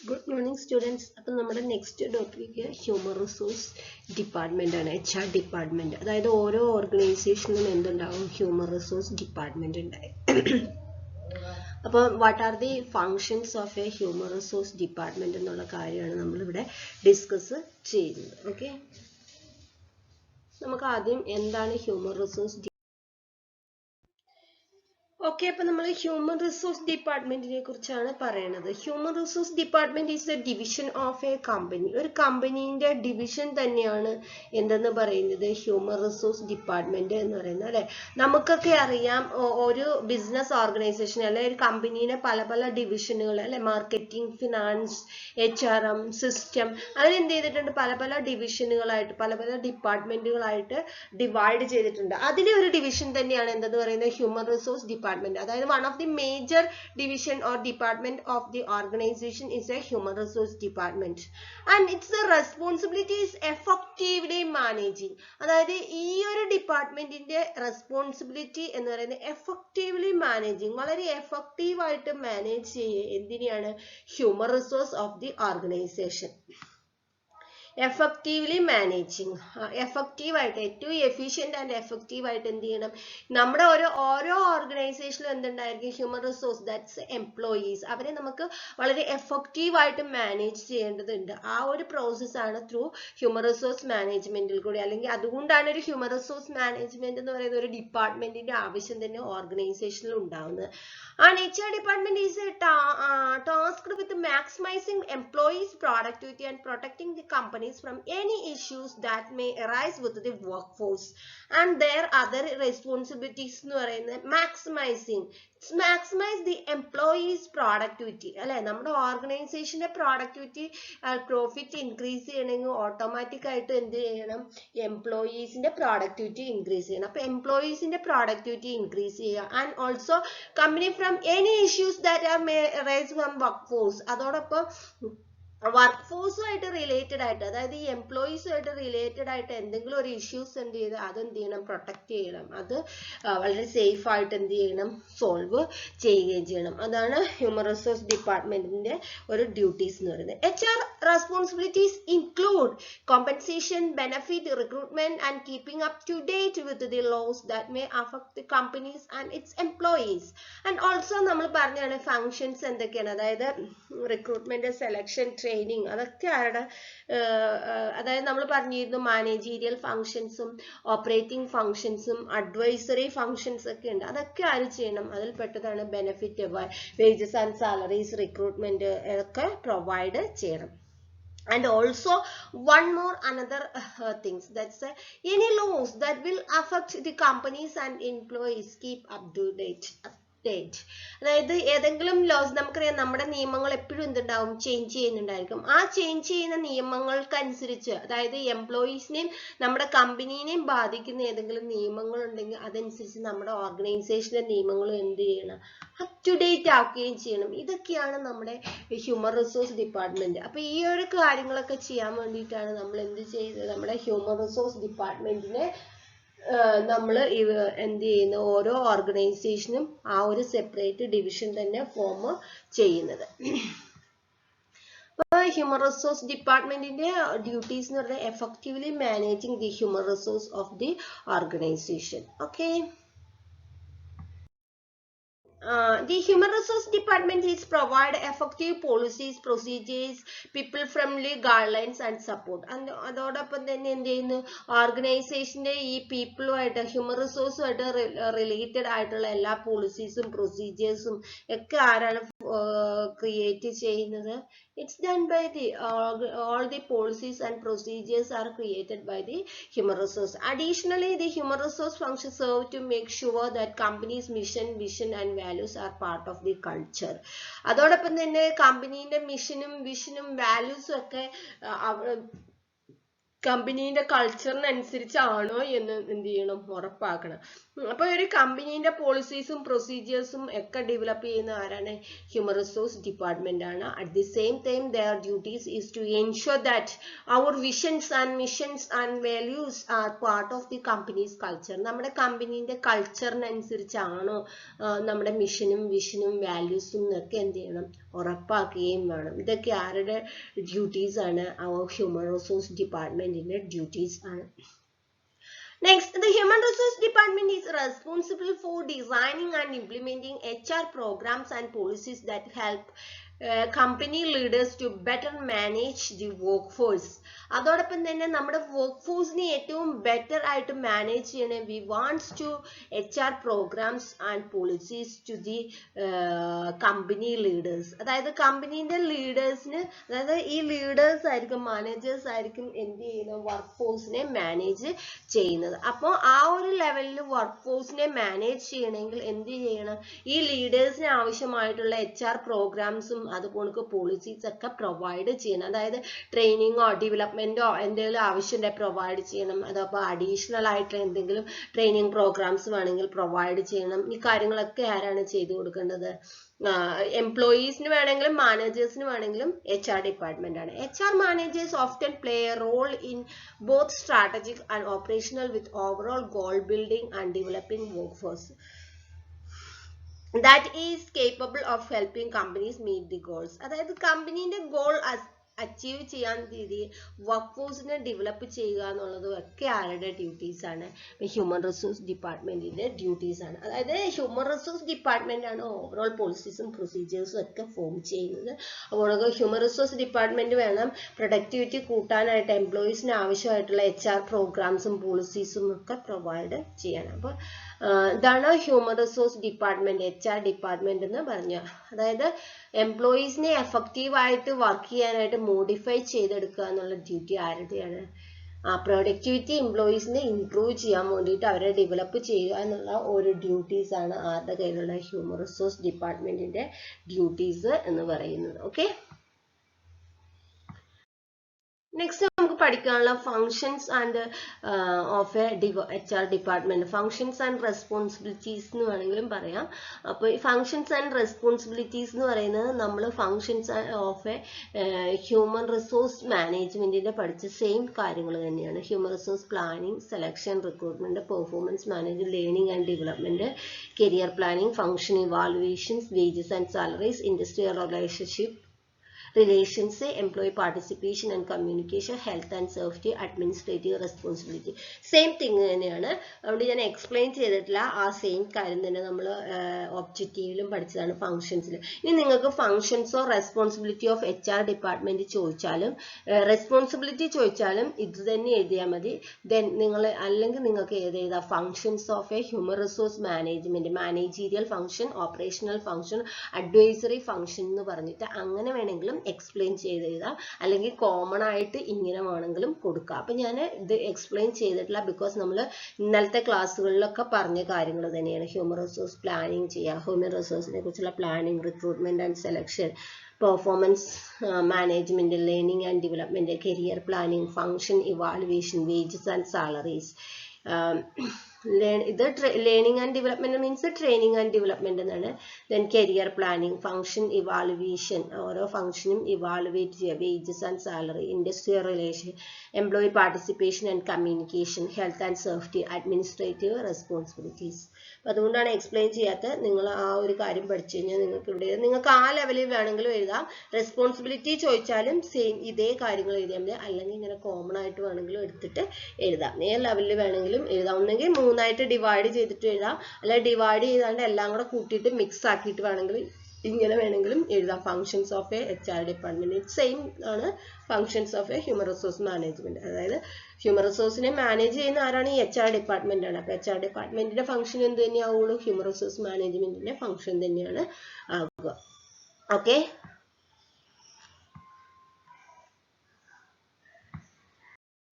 Good morning, students. അപ്പോൾ നമ്മുടെ next topic human resource department ആണ്, HR ഡിപ്പാർട്ട്മെന്റ്. അതായത് ഓരോ ഓർഗനൈസേഷനിലും എന്തുണ്ടാവും, ഹ്യൂമൻ റിസോഴ്സ് ഡിപ്പാർട്ട്മെന്റ് ഉണ്ടായി. അപ്പോൾ what are the functions of a human resource department എന്നുള്ള കാര്യമാണ് നമ്മളിവിടെ ഡിസ്കസ് ചെയ്യുന്നത്. ഓക്കെ, നമുക്ക് ആദ്യം എന്താണ് ഹ്യൂമൻ റിസോഴ്സ് ഓക്കെ, അപ്പൊ നമ്മൾ ഹ്യൂമൻ റിസോഴ്സ് ഡിപ്പാർട്ട്മെന്റിനെ കുറിച്ചാണ് പറയുന്നത്. Human resource department is the division of A company. ഒരു കമ്പനീന്റെ ഡിവിഷൻ തന്നെയാണ് എന്തെന്ന് പറയുന്നത്, ഹ്യൂമൻ റിസോഴ്സ് ഡിപ്പാർട്ട്മെന്റ് എന്ന് പറയുന്നത്. അല്ലെ, നമുക്കൊക്കെ അറിയാം ഒരു ബിസിനസ് ഓർഗനൈസേഷൻ അല്ലെ ഒരു കമ്പനീനെ പല പല ഡിവിഷനുകൾ അല്ലെ, മാർക്കറ്റിംഗ്, ഫിനാൻസ്, HRM, സിസ്റ്റം, അങ്ങനെ എന്ത് ചെയ്തിട്ടുണ്ട്, പല പല ഡിവിഷനുകളായിട്ട് പല പല ഡിപ്പാർട്ട്മെന്റുകളായിട്ട് ഡിവൈഡ് ചെയ്തിട്ടുണ്ട്. അതിലെ ഒരു ഡിവിഷൻ തന്നെയാണ് എന്തെന്ന് പറയുന്നത്, ഹ്യൂമൻ റിസോഴ്സ് ഡിപ്പാർട്ട്മെന്റ്. അതായത് one of the major division or department of the organization is a human resource department and its responsibility is effectively managing. അതായത് ഈ ഒരു ഡിപ്പാർട്ട്മെന്റിന്റെ റെസ്പോൺസിബിലിറ്റി എന്ന് പറയുന്നത് എഫക്റ്റീവ്ലി മാനേജിങ്, വളരെ എഫക്റ്റീവ് ആയിട്ട് മാനേജ് ചെയ്യുക എന്തിനെയാണ്, human resource of the organization. Effectively managing, effective ആയിട്ട് ഏറ്റവും എഫിഷ്യന്റ് ആൻഡ് എഫക്റ്റീവ് ആയിട്ട് എന്ത് ചെയ്യണം, നമ്മുടെ ഓരോ ഓർഗനൈസേഷനിലും എന്തുണ്ടായിരിക്കും, ഹ്യൂമൻ റിസോഴ്സ്, ദാറ്റ്സ് എംപ്ലോയീസ്. അവരെ നമുക്ക് വളരെ എഫക്റ്റീവ് ആയിട്ട് മാനേജ് ചെയ്യേണ്ടതുണ്ട്. ആ ഒരു പ്രോസസ് ആണ് ത്രൂ ഹ്യൂമൻ റിസോഴ്സ് മാനേജ്മെന്റിൽ കൂടി, അല്ലെങ്കിൽ അതുകൊണ്ടാണ് ഒരു ഹ്യൂമൻ റിസോഴ്സ് മാനേജ്മെന്റ് എന്ന് പറയുന്ന ഒരു ഡിപ്പാർട്ട്മെന്റിന്റെ ആവശ്യം തന്നെ ഓർഗനൈസേഷനിൽ ഉണ്ടാവുന്നത്. An HR department is tasked with maximizing employees' productivity and protecting the companies from any issues that may arise with the workforce. And their other responsibilities എന്ന് പറയുന്നത് maximize the employees' productivity. അല്ലെ, നമ്മുടെ ഓർഗനൈസേഷന്റെ പ്രോഡക്ടിവിറ്റി, പ്രോഫിറ്റ് ഇൻക്രീസ് ചെയ്യണമെങ്കിൽ automatic ആയിട്ട് എന്ത് ചെയ്യണം, എംപ്ലോയീസിന്റെ പ്രോഡക്ടിവിറ്റി ഇൻക്രീസ് ചെയ്യണം. അപ്പൊ എംപ്ലോയീസിന്റെ പ്രോഡക്ടിവിറ്റി ഇൻക്രീസ് ചെയ്യുക and also company from any issues that are rise from work force. അതോടൊപ്പം വർക്ക് ഫോഴ്സുമായിട്ട് റിലേറ്റഡ് ആയിട്ട്, അതായത് ഈ എംപ്ലോയീസുമായിട്ട് റിലേറ്റഡ് ആയിട്ട് എന്തെങ്കിലും ഒരു ഇഷ്യൂസ് എന്ത് ചെയ്ത് അതെന്ത് ചെയ്യണം, പ്രൊട്ടക്ട് ചെയ്യണം. അത് വളരെ സേഫ് ആയിട്ട് എന്ത് ചെയ്യണം, സോൾവ് ചെയ്യുകയും ചെയ്യണം. അതാണ് ഹ്യൂമൻ റിസോഴ്സ് ഡിപ്പാർട്ട്മെന്റിന്റെ ഒരു ഡ്യൂട്ടീസ് എന്ന് പറയുന്നത്. HR responsibilities include compensation, benefit, recruitment and keeping up to date with the laws that may affect the companies and its employees. And also നമ്മൾ പറഞ്ഞാണ് ഫങ്ഷൻസ് എന്തൊക്കെയാണ്, അതായത് റിക്രൂട്ട്മെന്റ്, സെലക്ഷൻ, ട്രെയിനിങ്, അതൊക്കെ ആരുടെ, അതായത് നമ്മൾ പറഞ്ഞിരുന്നു മാനേജീരിയൽ ഫങ്ഷൻസും ഓപ്പറേറ്റിംഗ് ഫങ്ഷൻസും അഡ്വൈസറി ഫങ്ഷൻസ് ഒക്കെ ഉണ്ട്. അതൊക്കെ ആര് ചെയ്യണം, അതിൽ പെട്ടതാണ് benefit, wages and salaries, recruitment ഒക്കെ പ്രൊവൈഡ് ചെയ്യണം. And also another things, that's any laws that will affect the companies and employees keep up to date. അതായത് ഏതെങ്കിലും ലോസ്, നമുക്കറിയാം നമ്മുടെ നിയമങ്ങൾ എപ്പോഴും എന്തുണ്ടാവും, ചേഞ്ച് ചെയ്യുന്നുണ്ടായിരിക്കും. ആ ചേഞ്ച് ചെയ്യുന്ന നിയമങ്ങൾക്കനുസരിച്ച്, അതായത് എംപ്ലോയീസിനെയും നമ്മുടെ കമ്പനീനെയും ബാധിക്കുന്ന ഏതെങ്കിലും നിയമങ്ങൾ ഉണ്ടെങ്കിൽ അതനുസരിച്ച് നമ്മുടെ ഓർഗനൈസേഷന്റെ നിയമങ്ങളും എന്ത് ചെയ്യണം, അപ് ടു ഡേറ്റ് ആക്കുകയും ചെയ്യണം. ഇതൊക്കെയാണ് നമ്മുടെ ഹ്യൂമൻ റിസോഴ്സ് ഡിപ്പാർട്ട്മെന്റ്. അപ്പൊ ഈ ഒരു കാര്യങ്ങളൊക്കെ ചെയ്യാൻ വേണ്ടിയിട്ടാണ് നമ്മൾ എന്ത് ചെയ്തത്, നമ്മുടെ ഹ്യൂമൻ റിസോഴ്സ് ഡിപ്പാർട്ട്മെന്റിനെ നമ്മൾ എന്ത് ചെയ്യുന്നു, ഓരോ ഓർഗനൈസേഷനും ആ ഒരു സെപ്പറേറ്റ് ഡിവിഷൻ തന്നെ ഫോം ചെയ്യുന്നത്. ഹ്യൂമൻ റിസോഴ്സ് ഡിപ്പാർട്ട്മെന്റിന്റെ ഡ്യൂട്ടീസ് എന്ന് പറഞ്ഞാൽ effectively managing the human resource of the organisation. Okay, the human resource department is provide effective policies, procedures, people friendly guidelines and support. And അതോടൊപ്പം തന്നെ എന്ത് ചെയ്യുന്നു, ഓർഗനൈസേഷന്റെ ഈ പീപ്പിളുമായിട്ട്, ഹ്യൂമൻ റിസോഴ്സുമായിട്ട് റിലേറ്റഡ് ആയിട്ടുള്ള എല്ലാ പോളിസീസും പ്രൊസീജിയേഴ്സും ഒക്കെ ആരാണ് ക്രിയേറ്റ് ചെയ്യുന്നത്, it's done by the all the policies and procedures are created by the human resource. Additionally, the human resource function serve to make sure that company's mission, vision and values are part of the culture. അതോടൊപ്പം തന്നെ കമ്പനീന്റെ മിഷനും വിഷനും വാല്യൂസും ഒക്കെ കമ്പനീന്റെ കൾച്ചറിനനുസരിച്ചാണോ എന്ന് എന്ത് ചെയ്യണം, ഉറപ്പാക്കണം. അപ്പൊ ഒരു കമ്പനീന്റെ പോളിസീസും പ്രൊസീജിയേഴ്സും ഒക്കെ ഡെവലപ്പ് ചെയ്യുന്ന ആരാണ്, ഹ്യൂമൻ റിസോഴ്സ് ഡിപ്പാർട്ട്മെന്റ് ആണ്. At the same time their duties is to ensure that our visions and missions and values are part of the company's culture. നമ്മുടെ കമ്പനീന്റെ കൾച്ചറിനനുസരിച്ചാണോ നമ്മുടെ മിഷനും വിഷനും വാല്യൂസും ഒക്കെ എന്ത് ചെയ്യണം, ഉറപ്പാക്കുകയും വേണം. ഇതൊക്കെ ആരുടെ ഡ്യൂട്ടീസ് ആണ്? ഹ്യൂമൻ റിസോഴ്സ് ഡിപ്പാർട്ട്മെന്റിന്റെ ഡ്യൂട്ടീസ് ആണ്. Next, the Human Resource Department is responsible for designing and implementing HR programs and policies that help company leaders to better manage the workforce. അതോടൊപ്പം തന്നെ നമ്മുടെ വർക്ക് ഫോഴ്സിനെ ഏറ്റവും ബെറ്റർ ആയിട്ട് മാനേജ് ചെയ്യണേ we wants to HR programmes and policies to the company leaders. അതായത് കമ്പനീൻ്റെ ലീഡേഴ്സിന്, അതായത് ഈ ലീഡേഴ്സ് ആയിരിക്കും, മാനേജേഴ്സ് ആയിരിക്കും എന്ത് ചെയ്യുന്നത്, വർക്ക് ഫോഴ്സിനെ മാനേജ് ചെയ്യുന്നത്. അപ്പോൾ ആ ഒരു ലെവലിൽ വർക്ക് ഫോഴ്സിനെ മാനേജ് ചെയ്യണമെങ്കിൽ എന്ത് ചെയ്യണം, ഈ ലീഡേഴ്സിന് ആവശ്യമായിട്ടുള്ള HR പ്രോഗ്രാംസും അതുപോലെ പോളിസീസ് ഒക്കെ പ്രൊവൈഡ് ചെയ്യണം. അതായത് ട്രെയിനിങ്ങോ ഡെവലപ്മെന്റോ എന്തെങ്കിലും ആവശ്യമുണ്ടെങ്കിൽ പ്രൊവൈഡ് ചെയ്യണം. അതപ്പോൾ അഡീഷണൽ ആയിട്ട് എന്തെങ്കിലും ട്രെയിനിങ് പ്രോഗ്രാംസ് വേണമെങ്കിൽ പ്രൊവൈഡ് ചെയ്യണം. ഈ കാര്യങ്ങളൊക്കെ ആരാണ് ചെയ്തു കൊടുക്കേണ്ടത്? എംപ്ലോയീസിന് വേണമെങ്കിലും മാനേജേഴ്സിന് വേണമെങ്കിലും HR ഡിപ്പാർട്ട്മെന്റ് ആണ്. HR managers often play a role in both strategic and operational with overall goal building and developing work force that is capable of helping companies meet the goals. അതായത് കമ്പനീന്റെ ഗോൾ അച്ചീവ് ചെയ്യാൻ രീതിയിൽ work ഫോഴ്സിനെ develop ചെയ്യുക എന്നുള്ളത് ഒക്കെ ആരുടെ duties ആണ്? Human resource ഡിപ്പാർട്ട്മെന്റിന്റെ ഡ്യൂട്ടീസ് ആണ്. അതായത് ഹ്യൂമൻ റിസോഴ്സ് ഡിപ്പാർട്ട്മെന്റ് ആണ് ഓവറോൾ പോളിസീസും പ്രൊസീജിയേഴ്സും ഒക്കെ ഫോം ചെയ്യുന്നത്. അപ്പോൾ ഹ്യൂമൻ റിസോഴ്സ് ഡിപ്പാർട്ട്മെന്റ് വേണം പ്രൊഡക്ടിവിറ്റി കൂട്ടാനായിട്ട് എംപ്ലോയീസിന് ആവശ്യമായിട്ടുള്ള HR പ്രോഗ്രാംസും പോളിസീസും ഒക്കെ പ്രൊവൈഡ് ചെയ്യണം. അപ്പോൾ ഇതാണ് human resource department, HR department എന്ന് പറഞ്ഞ. അതായത് എംപ്ലോയീസിനെ എഫക്റ്റീവായിട്ട് വർക്ക് ചെയ്യാനായിട്ട് മോഡിഫൈ ചെയ്തെടുക്കുക എന്നുള്ള ഡ്യൂട്ടി ആരുടെയാണ്? പ്രൊഡക്ടിവിറ്റി എംപ്ലോയീസിനെ ഇംപ്രൂവ് ചെയ്യാൻ വേണ്ടിയിട്ട് അവരെ ഡെവലപ്പ് ചെയ്യുക എന്നുള്ള ഒരു ഡ്യൂട്ടീസ് ആണ് ആരുടെ കയ്യിലുള്ള ഹ്യൂമൻ റിസോഴ്സ് ഡിപ്പാർട്ട്മെന്റിന്റെ ഡ്യൂട്ടീസ് എന്ന് പറയുന്നത്. ഓക്കെ, നെക്സ്റ്റ് നമുക്ക് പഠിക്കാനുള്ള functions and of a HR department. Functions and responsibilities എന്ന് വേണമെങ്കിലും പറയാം. അപ്പോൾ ഈ ഫങ്ഷൻസ് ആൻഡ് റെസ്പോൺസിബിലിറ്റീസ് എന്ന് പറയുന്നത് നമ്മൾ functions of a human resource മാനേജ്മെന്റിന്റെ പഠിച്ച സെയിം കാര്യങ്ങൾ തന്നെയാണ്. Human resource planning, selection, recruitment, performance management, learning and development, career planning, function evaluations, wages and salaries, industrial relations, employee participation and communication, health and safety, administrative responsibility. Same thing തന്നെയാണ്. അതുകൊണ്ട് ഞാൻ explain ചെയ്തിട്ടില്ല, ആ same കാര്യം തന്നെ നമ്മൾ ഒബ്ജക്റ്റീവിലും പഠിച്ചതാണ് ഫങ്ഷൻസിൽ. ഇനി നിങ്ങൾക്ക് ഫങ്ഷൻസോ റെസ്പോൺസിബിലിറ്റി ഓഫ് HR ഡിപ്പാർട്ട്മെന്റ് ചോദിച്ചാലും റെസ്പോൺസിബിലിറ്റി ചോദിച്ചാലും ഇത് തന്നെ എഴുതിയാൽ മതി. ദെൻ അല്ലെങ്കിൽ നിങ്ങൾക്ക് ഏത് എഴുതാം, functions of a human resource management, managerial function, operational function, advisory function എന്ന് പറഞ്ഞിട്ട് അങ്ങനെ വേണമെങ്കിലും എക്സ്പ്ലെയിൻ ചെയ്ത് എഴുതാം. അല്ലെങ്കിൽ കോമൺ ആയിട്ട് ഇങ്ങനെ വേണമെങ്കിലും കൊടുക്കാം. അപ്പം ഞാൻ ഇത് എക്സ്പ്ലെയിൻ ചെയ്തിട്ടില്ല, ബിക്കോസ് നമ്മൾ ഇന്നലത്തെ ക്ലാസ്സുകളിലൊക്കെ പറഞ്ഞ കാര്യങ്ങൾ തന്നെയാണ്. ഹ്യൂമൻ റിസോഴ്സ് പ്ലാനിങ് ചെയ്യുക, ഹ്യൂമൻ റിസോഴ്സിനെ കുറിച്ചുള്ള planning, recruitment and selection, performance management, learning and development, career planning, function evaluation, wages and salaries. ഇത് learning and development means training and development എന്നാണ്. Then career planning, function evaluation, ഓരോ ഫംഗ്ഷനും evaluate ചെയ്യുക, wages and salary, industrial relation, employee participation and communication, health and safety, administrative responsibilities. അപ്പം അതുകൊണ്ടാണ് explain ചെയ്യാത്തത്. നിങ്ങൾ ആ ഒരു കാര്യം പഠിച്ചു കഴിഞ്ഞാൽ നിങ്ങൾക്ക് ആ ലെവലിൽ വേണമെങ്കിലും എഴുതാം. റെസ്പോൺസിബിലിറ്റി ചോദിച്ചാലും സെയിം ഇതേ കാര്യങ്ങൾ എഴുതിയാൽ മതി. അല്ലെങ്കിൽ ഇങ്ങനെ കോമൺ ആയിട്ട് വേണമെങ്കിലും എടുത്തിട്ട് എഴുതാം. ഏത് ലെവലിൽ വേണമെങ്കിലും എഴുതാം. ഒന്നെങ്കിൽ 3ആയിട്ട് ഡിവൈഡ് ചെയ്തിട്ട് എഴുതാം, അല്ലെ ഡിവൈഡ് ചെയ്താണ്ട് എല്ലാം കൂടെ കൂട്ടിയിട്ട് മിക്സ് ആക്കിയിട്ട് വേണമെങ്കിൽ ഇങ്ങനെ വേണമെങ്കിലും എഴുതാം. Functions of a HR department same ആണ് functions of a human resource management. അതായത് ഹ്യൂമൻ റിസോഴ്സിനെ മാനേജ് ചെയ്യുന്ന ആരാണ്? ഈ HR ഡിപ്പാർട്ട്മെന്റ് ആണ്. അപ്പോൾ HR ഡിപ്പാർട്ട്മെന്റിന്റെ ഫംഗ്ഷൻ എന്ത് തന്നെയാവുള്ളൂ? ഹ്യൂമൻ റിസോഴ്സ് മാനേജ്മെന്റിന്റെ ഫംഗ്ഷൻ തന്നെയാണ് ആവുക. ഓക്കെ.